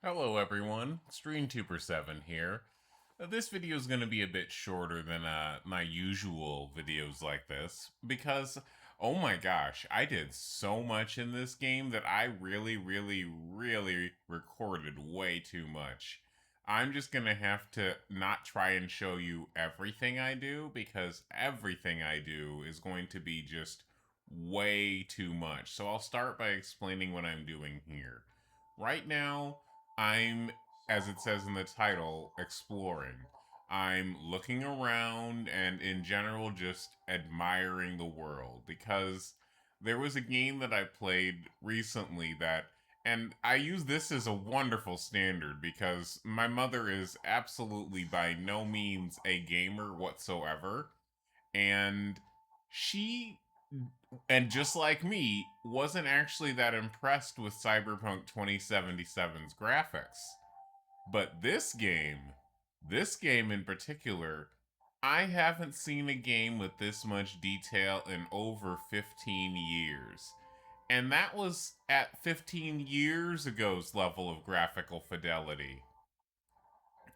Hello everyone, StreamTuber7 here. This video is going to be a bit shorter than my usual videos like this because, oh my gosh, I did so much in this game that I really recorded way too much. I'm just going to have to not try and show you everything I do because everything I do is going to be just way too much. So I'll start by explaining what I'm doing here. Right now, I'm, as it says in the title, exploring. I'm looking around and in general just admiring the world because there was a game that I played recently that, and I use this as a wonderful standard because my mother is absolutely by no means a gamer whatsoever, and she, and just like me, wasn't actually that impressed with Cyberpunk 2077's graphics. But this game in particular, I haven't seen a game with this much detail in over 15 years. And that was at 15 years ago's level of graphical fidelity.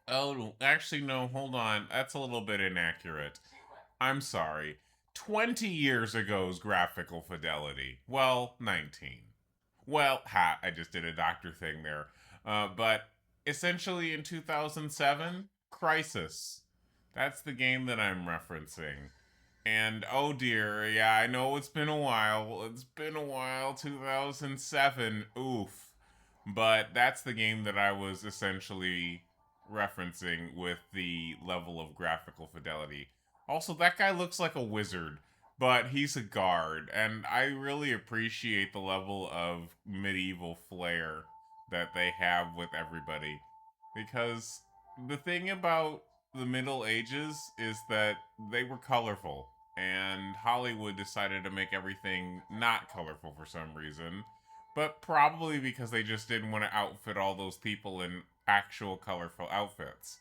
Oh, actually, no, hold on. That's a little bit inaccurate. I'm sorry. 20 years ago's graphical fidelity. Well, 19. Well, I just did a doctor thing there. But essentially in 2007, Crisis. That's the game that I'm referencing. And oh dear, yeah, I know it's been a while. It's been a while, 2007. Oof. But that's the game that I was essentially referencing with the level of graphical fidelity. Also, that guy looks like a wizard, but he's a guard, and I really appreciate the level of medieval flair that they have with everybody. Because the thing about the Middle Ages is that they were colorful, and Hollywood decided to make everything not colorful for some reason, but probably because they just didn't want to outfit all those people in actual colorful outfits.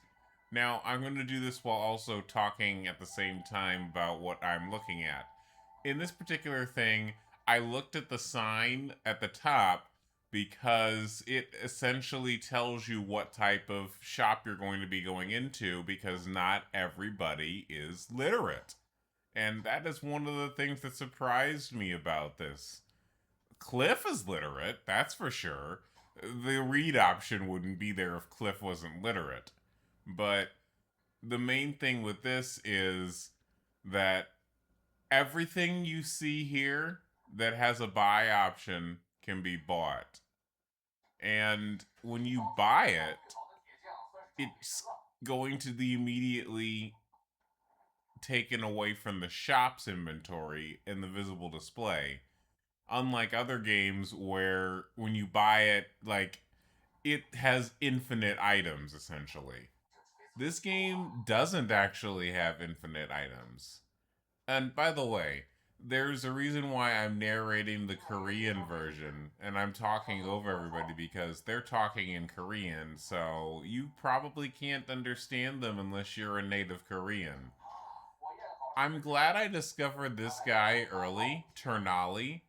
Now, I'm going to do this while also talking at the same time about what I'm looking at. In this particular thing, I looked at the sign at the top because it essentially tells you what type of shop you're going to be going into because not everybody is literate. And that is one of the things that surprised me about this. Cliff is literate, that's for sure. The read option wouldn't be there if Cliff wasn't literate. But the main thing with this is that everything you see here that has a buy option can be bought. And when you buy it, it's going to be immediately taken away from the shop's inventory in the visible display. Unlike other games where when you buy it, like, it has infinite items essentially. This game doesn't actually have infinite items. And by the way, there's a reason why I'm narrating the Korean version and I'm talking over everybody because they're talking in Korean, so you probably can't understand them unless you're a native Korean. I'm glad I discovered this guy early, Ternali,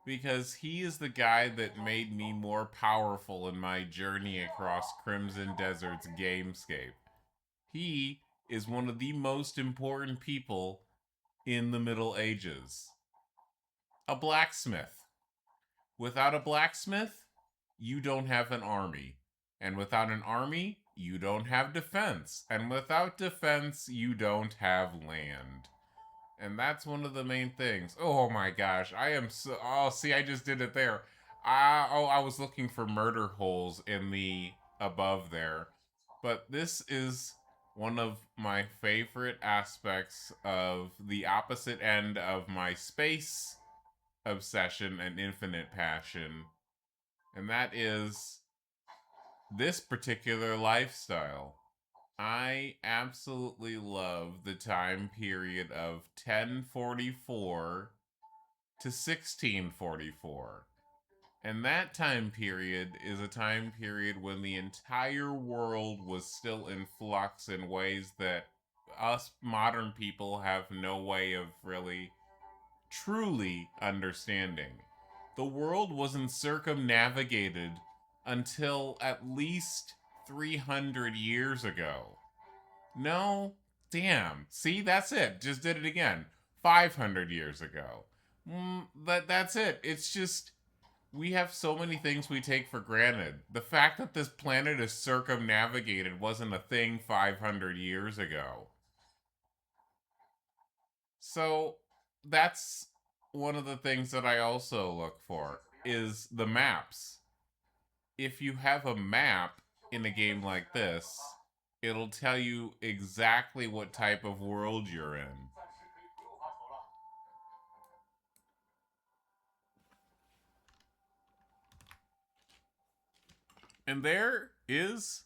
because he is the guy that made me more powerful in my journey across Crimson Desert's gamescape. He is one of the most important people in the Middle Ages. A blacksmith. Without a blacksmith, you don't have an army. And without an army, you don't have defense. And without defense, you don't have land. And that's one of the main things. Oh my gosh, I am so. Oh, see, I just did it there. I was looking for murder holes in the above there. But this is one of my favorite aspects of the opposite end of my space obsession and infinite passion, and that is this particular lifestyle. I absolutely love the time period of 1044 to 1644. And that time period is a time period when the entire world was still in flux in ways that us modern people have no way of really truly understanding. The world wasn't circumnavigated until at least 300 years ago. No, damn. See, that's it. Just did it again. 500 years ago. That's it. It's just we have so many things we take for granted. The fact that this planet is circumnavigated wasn't a thing 500 years ago. So that's one of the things that I also look for is the maps. If you have a map in a game like this, it'll tell you exactly what type of world you're in. And there is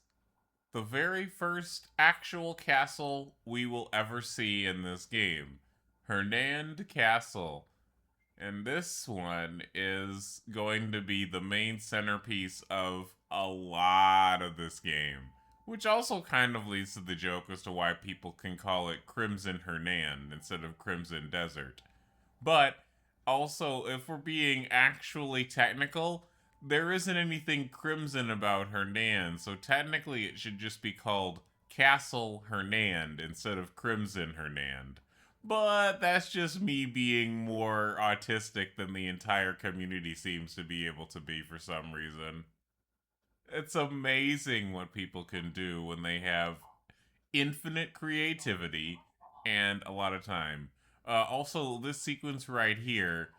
the very first actual castle we will ever see in this game. Hernand Castle. And this one is going to be the main centerpiece of a lot of this game. Which also kind of leads to the joke as to why people can call it Crimson Hernand instead of Crimson Desert. But also, if we're being actually technical, there isn't anything crimson about Hernand, so technically it should just be called Castle Hernand instead of Crimson Hernand. But that's just me being more autistic than the entire community seems to be able to be for some reason. It's amazing what people can do when they have infinite creativity and a lot of time. Also, this sequence right here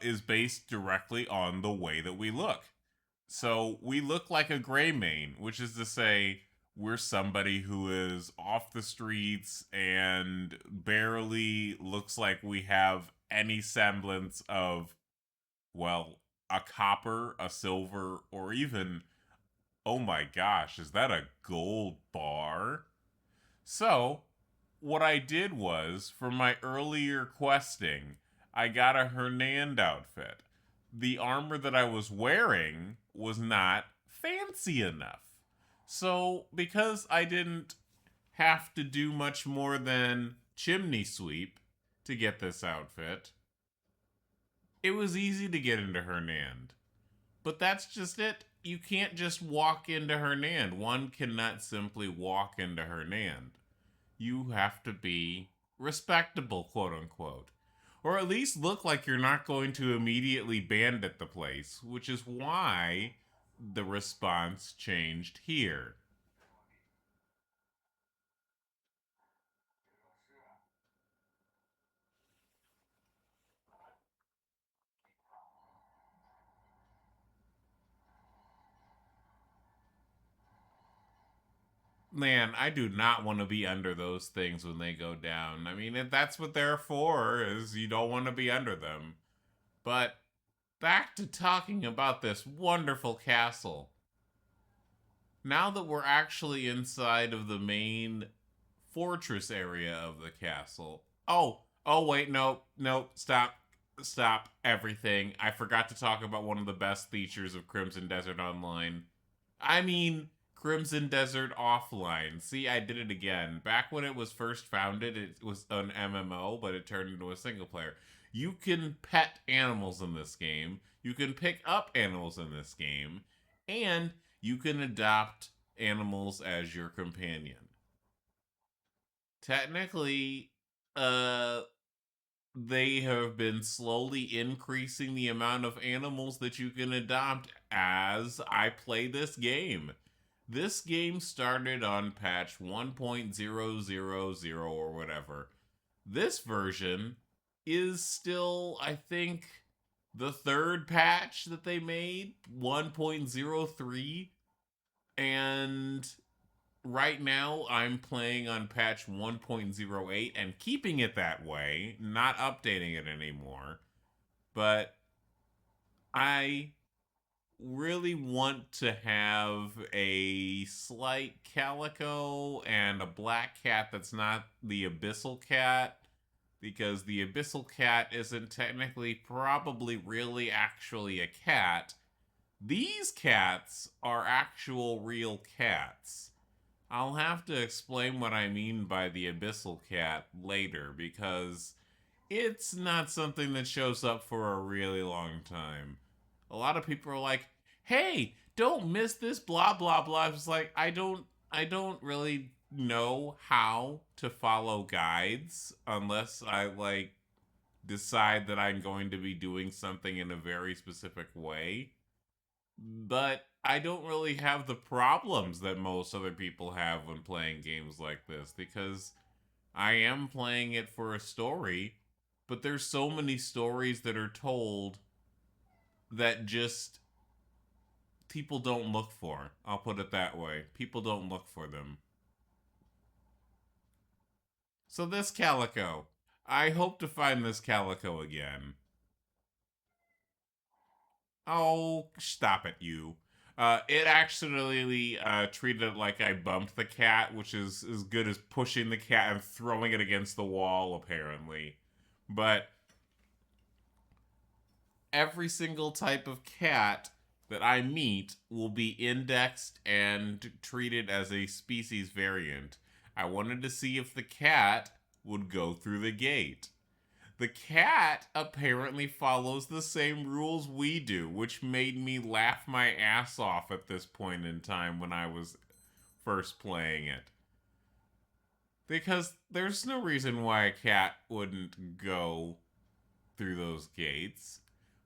is based directly on the way that we look. So we look like a gray mane, which is to say, we're somebody who is off the streets and barely looks like we have any semblance of, well, a copper, a silver, or even, oh my gosh, is that a gold bar? So, what I did was, for my earlier questing, I got a Hernand outfit. The armor that I was wearing was not fancy enough. So, because I didn't have to do much more than chimney sweep to get this outfit, it was easy to get into Hernand. But that's just it. You can't just walk into Hernand. One cannot simply walk into Hernand. You have to be respectable, quote unquote. Or at least look like you're not going to immediately bandit the place, which is why the response changed here. Man, I do not want to be under those things when they go down. I mean, if that's what they're for, is you don't want to be under them. But back to talking about this wonderful castle. Now that we're actually inside of the main fortress area of the castle. Oh, wait, no, stop everything. I forgot to talk about one of the best features of Crimson Desert Online. I mean, Crimson Desert Offline. See, I did it again. Back when it was first founded, it was an MMO, but it turned into a single player. You can pet animals in this game, you can pick up animals in this game, and you can adopt animals as your companion. Technically, uh, they have been slowly increasing the amount of animals that you can adopt as I play this game. This game started on patch 1.000 or whatever. This version is still, I think, the third patch that they made, 1.03. And right now I'm playing on patch 1.08 and keeping it that way, not updating it anymore. But I really want to have a slight calico and a black cat that's not the abyssal cat, because the abyssal cat isn't technically probably really actually a cat. These cats are actual real cats. I'll have to explain what I mean by the abyssal cat later, because it's not something that shows up for a really long time. A lot of people are like, hey, don't miss this, blah blah blah. It's like I don't really know how to follow guides unless I like decide that I'm going to be doing something in a very specific way. But I don't really have the problems that most other people have when playing games like this because I am playing it for a story, but there's so many stories that are told that just people don't look for. I'll put it that way. People don't look for them. So this calico, I hope to find this calico again. Oh, stop it, you. It actually treated it like I bumped the cat, which is as good as pushing the cat and throwing it against the wall, apparently. But every single type of cat that I meet will be indexed and treated as a species variant. I wanted to see if the cat would go through the gate. The cat apparently follows the same rules we do, which made me laugh my ass off at this point in time when I was first playing it. Because there's no reason why a cat wouldn't go through those gates.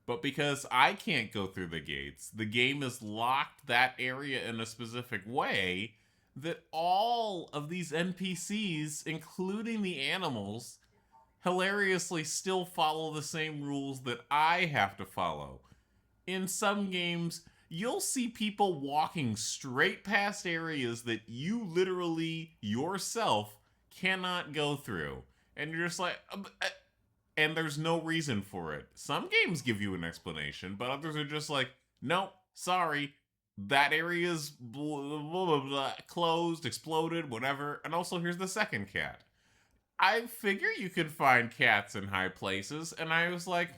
But because I can't go through the gates, the game has locked that area in a specific way that all of these NPCs, including the animals, hilariously still follow the same rules that I have to follow. In some games, you'll see people walking straight past areas that you literally yourself cannot go through. And you're just like, and there's no reason for it. Some games give you an explanation, but others are just like, nope, sorry. That area's blah, blah, blah, blah, closed, exploded, whatever. And also, here's the second cat. I figure you could find cats in high places, and I was like,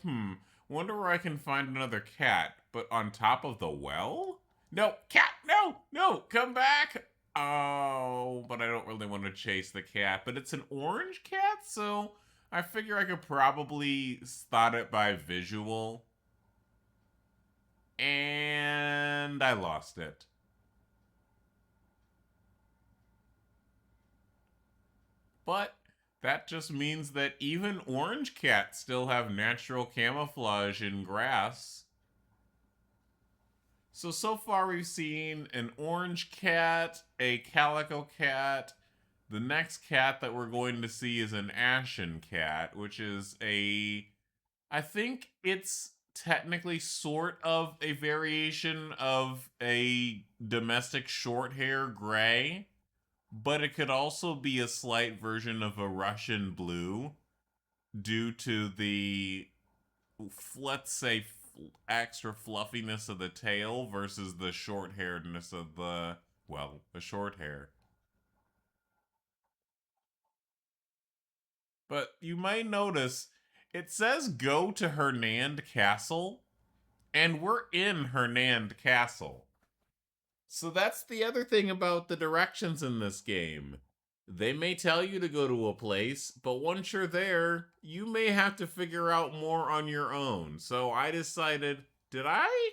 wonder where I can find another cat. But on top of the well? No, cat, no, no, come back. Oh, but I don't really want to chase the cat. But it's an orange cat, so I figure I could probably spot it by visual. And I lost it. But that just means that even orange cats still have natural camouflage in grass. So far we've seen an orange cat, a calico cat. The next cat that we're going to see is an ashen cat, which is I think it's technically sort of a variation of a domestic short hair gray, but it could also be a slight version of a Russian blue due to the, let's say, extra fluffiness of the tail versus the short hairedness of the short hair. But you might notice it says go to Hernand Castle, and we're in Hernand Castle. So that's the other thing about the directions in this game. They may tell you to go to a place, but once you're there, you may have to figure out more on your own. So I decided, did I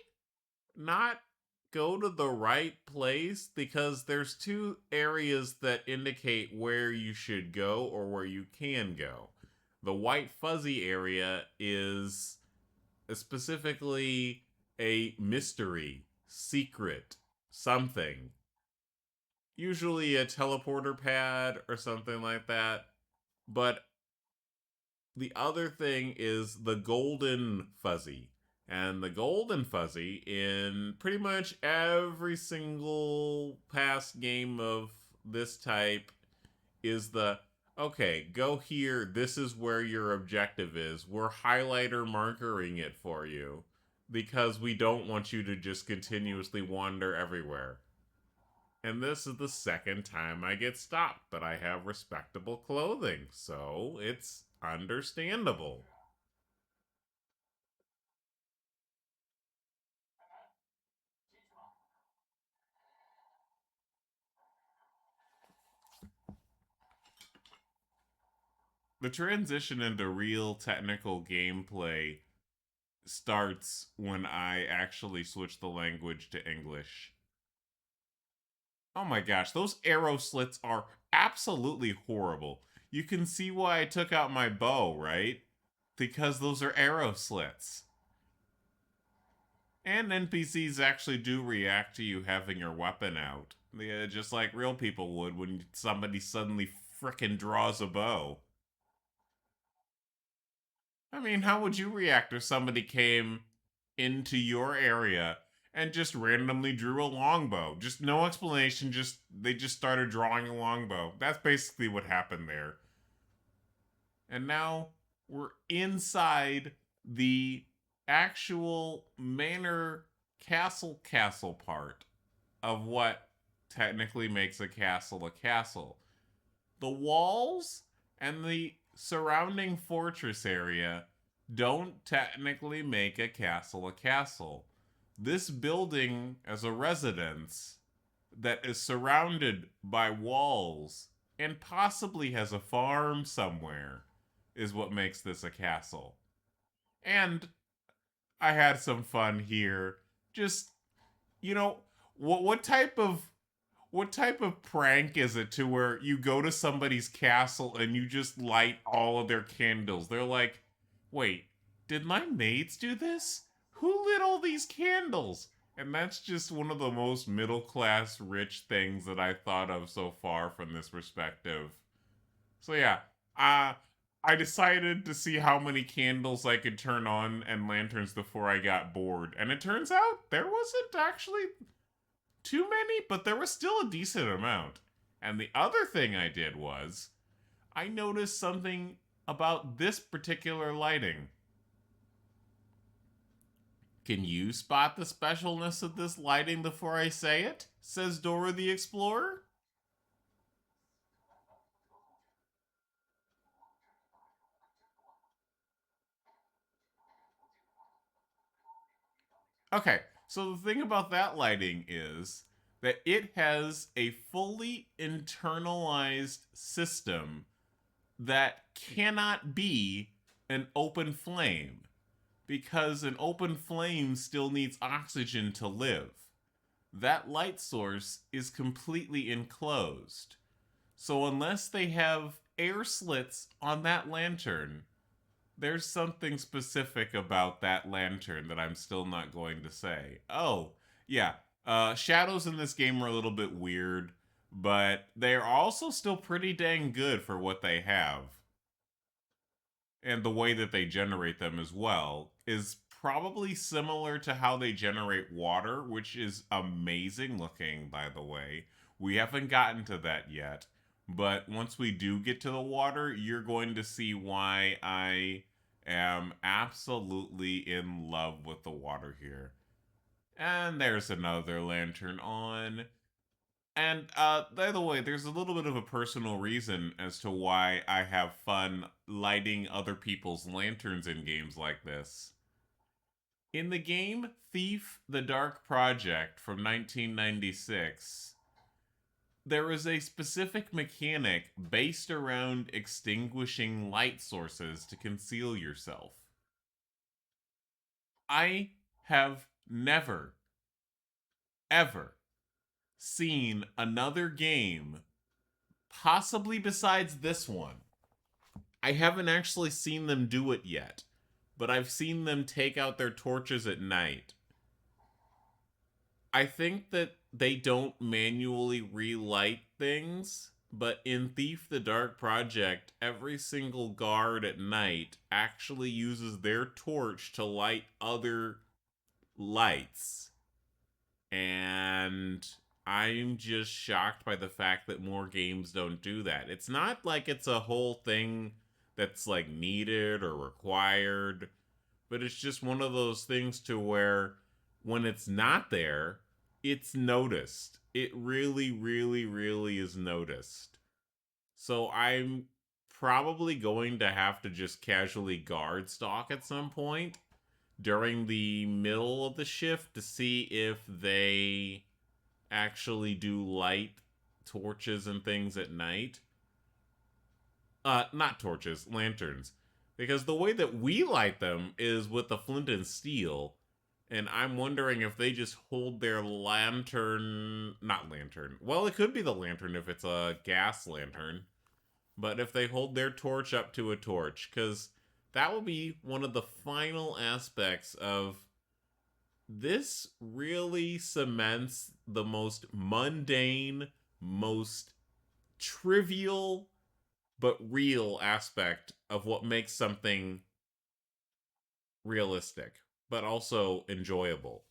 not go to the right place? Because there's two areas that indicate where you should go or where you can go. The white fuzzy area is specifically a mystery, secret, something. Usually a teleporter pad or something like that. But the other thing is the golden fuzzy. And the golden fuzzy in pretty much every single past game of this type is the okay, go here. This is where your objective is. We're highlighter markering it for you because we don't want you to just continuously wander everywhere. And this is the second time I get stopped, but I have respectable clothing, so it's understandable. The transition into real technical gameplay starts when I actually switch the language to English. Oh my gosh, those arrow slits are absolutely horrible. You can see why I took out my bow, right? Because those are arrow slits. And NPCs actually do react to you having your weapon out. Yeah, just like real people would when somebody suddenly frickin' draws a bow. I mean, how would you react if somebody came into your area and just randomly drew a longbow? Just no explanation, just they just started drawing a longbow. That's basically what happened there. And now we're inside the actual manor castle part of what technically makes a castle a castle. The walls and the surrounding fortress area don't technically make a castle a castle. This building as a residence that is surrounded by walls and possibly has a farm somewhere is what makes this a castle. And I had some fun here. Just, you know, what type of prank is it to where you go to somebody's castle and you just light all of their candles? They're like, "Wait, did my maids do this? Who lit all these candles?" And that's just one of the most middle class rich things that I thought of so far from this perspective. So yeah, uh I decided to see how many candles I could turn on and lanterns before I got bored. And it turns out there wasn't actually too many, but there was still a decent amount. And the other thing I did was I noticed something about this particular lighting. Can you spot the specialness of this lighting before I say it? Says Dora the Explorer. Okay, so the thing about that lighting is that it has a fully internalized system that cannot be an open flame because an open flame still needs oxygen to live. That light source is completely enclosed. So, unless they have air slits on that lantern, there's something specific about that lantern that I'm still not going to say. Oh, yeah. Shadows in this game are a little bit weird, but they're also still pretty dang good for what they have. And the way that they generate them as well is probably similar to how they generate water, which is amazing looking, by the way. We haven't gotten to that yet, but once we do get to the water, you're going to see why I am absolutely in love with the water here. And there's another lantern on. And by the way, there's a little bit of a personal reason as to why I have fun lighting other people's lanterns in games like this. In the game Thief the Dark Project from 1996, there is a specific mechanic based around extinguishing light sources to conceal yourself. I have never, ever seen another game, possibly besides this one. I haven't actually seen them do it yet, but I've seen them take out their torches at night. I think that they don't manually relight things, but in Thief the Dark Project, every single guard at night actually uses their torch to light other lights. And I'm just shocked by the fact that more games don't do that. It's not like it's a whole thing that's like needed or required, but it's just one of those things to where when it's not there, it's noticed. It really, really, really is noticed. So I'm probably going to have to just casually guard stalk at some point during the middle of the shift to see if they actually do light torches and things at night. Not torches, lanterns. Because the way that we light them is with the flint and steel, and I'm wondering if they just hold their lantern, not lantern. Well, it could be the lantern if it's a gas lantern, but if they hold their torch up to a torch, because that will be one of the final aspects of this. Really cements the most mundane, most trivial but real aspect of what makes something realistic but also enjoyable.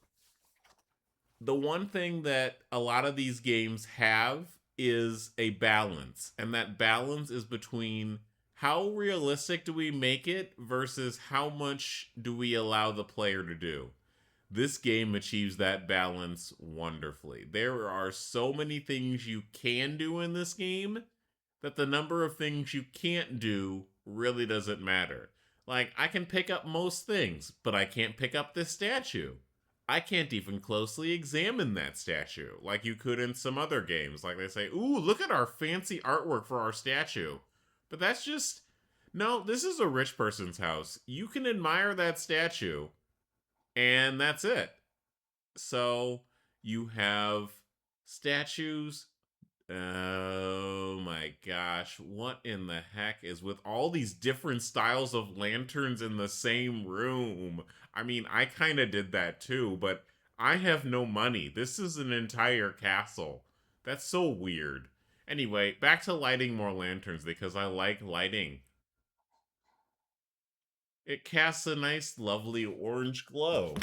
The one thing that a lot of these games have is a balance, and that balance is between how realistic do we make it versus how much do we allow the player to do. This game achieves that balance wonderfully. There are so many things you can do in this game that the number of things you can't do really doesn't matter. Like, I can pick up most things, but I can't pick up this statue. I can't even closely examine that statue like you could in some other games. Like they say, ooh, look at our fancy artwork for our statue. But that's just. No, this is a rich person's house. You can admire that statue, and that's it. So you have statues. Oh my gosh, what in the heck is with all these different styles of lanterns in the same room? I mean, I kind of did that too, but I have no money. This is an entire castle. That's so weird. Anyway, back to lighting more lanterns because I like lighting. It casts a nice, lovely orange glow.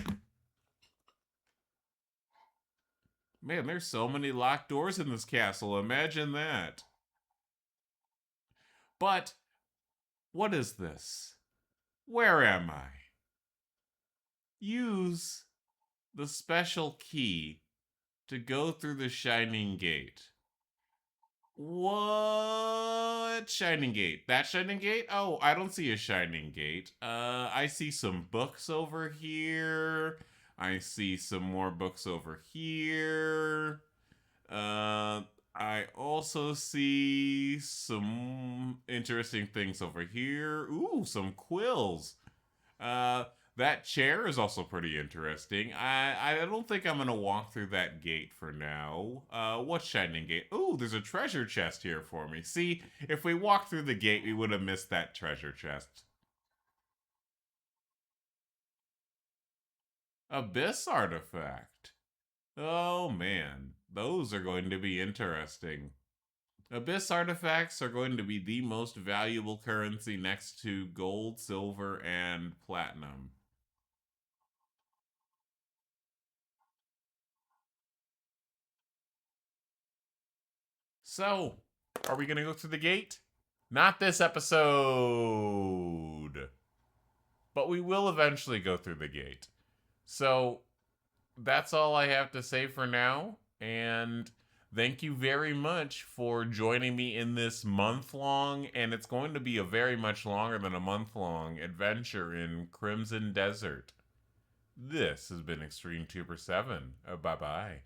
Man, there's so many locked doors in this castle. Imagine that. But what is this? Where am I? Use the special key to go through the shining gate. What shining gate? That shining gate? Oh, I don't see a shining gate. I see some books over here. I see some more books over here. I also see some interesting things over here. Ooh, some quills. Uh, that chair is also pretty interesting. I don't think I'm gonna walk through that gate for now. What shining gate? Ooh, there's a treasure chest here for me. See, if we walked through the gate, we would have missed that treasure chest. Abyss artifact. Oh man, those are going to be interesting. Abyss artifacts are going to be the most valuable currency next to gold, silver, and platinum. So, are we going to go through the gate? Not this episode. But we will eventually go through the gate. So, that's all I have to say for now. And thank you very much for joining me in this month long, and it's going to be a very much longer than a month long adventure in Crimson Desert. This has been Extreme 2 7. Bye bye.